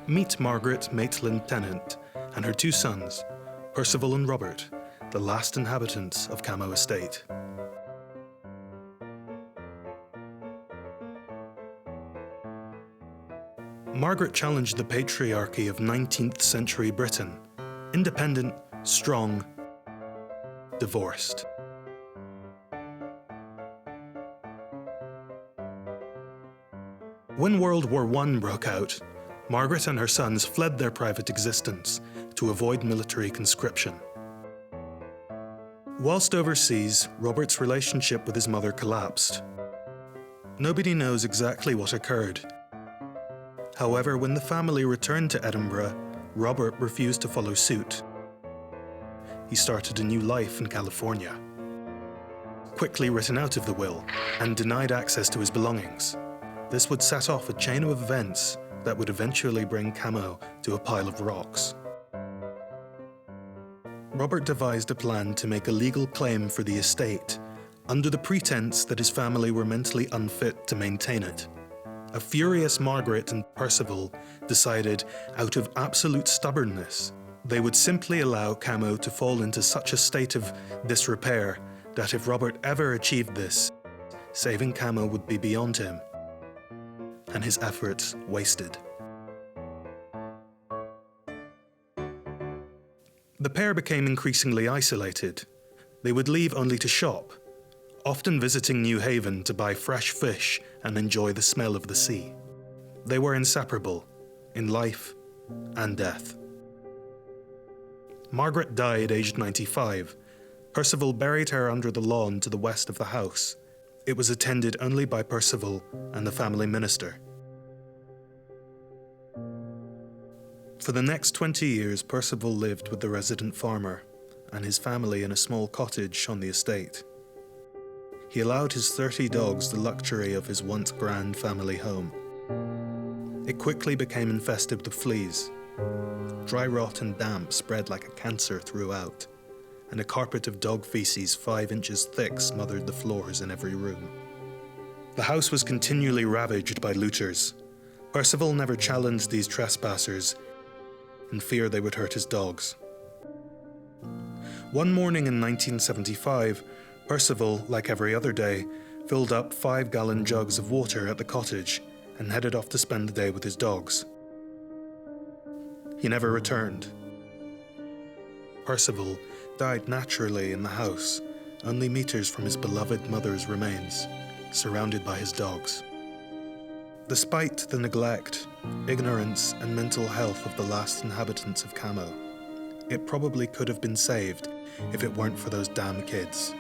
Meet Margaret Maitland-Tennant and her two sons, Percival and Robert, the last inhabitants of Cammo Estate. Margaret challenged the patriarchy of 19th century Britain, independent, strong, divorced. When World War I broke out, Margaret and her sons fled their private existence to avoid military conscription. Whilst overseas, Robert's relationship with his mother collapsed. Nobody knows exactly what occurred. However, when the family returned to Edinburgh, Robert refused to follow suit. He started a new life in California. Quickly written out of the will and denied access to his belongings. This would set off a chain of events that would eventually bring Cammo to a pile of rocks. Robert devised a plan to make a legal claim for the estate, under the pretense that his family were mentally unfit to maintain it. A furious Margaret and Percival decided, out of absolute stubbornness, they would simply allow Cammo to fall into such a state of disrepair that if Robert ever achieved this, saving Cammo would be beyond him, and his efforts wasted. The pair became increasingly isolated. They would leave only to shop, often visiting New Haven to buy fresh fish and enjoy the smell of the sea. They were inseparable, in life and death. Margaret died aged 95. Percival buried her under the lawn to the west of the house. It was attended only by Percival and the family minister. For the next 20 years, Percival lived with the resident farmer and his family in a small cottage on the estate. He allowed his 30 dogs the luxury of his once grand family home. It quickly became infested with fleas. Dry rot and damp spread like a cancer throughout, and a carpet of dog feces 5 inches thick smothered the floors in every room. The house was continually ravaged by looters. Percival never challenged these trespassers, in fear they would hurt his dogs. One morning in 1975, Percival, like every other day, filled up 5-gallon jugs of water at the cottage and headed off to spend the day with his dogs. He never returned. Percival died naturally in the house, only meters from his beloved mother's remains, surrounded by his dogs. Despite the neglect, ignorance, and mental health of the last inhabitants of Cammo, it probably could have been saved if it weren't for those damn kids.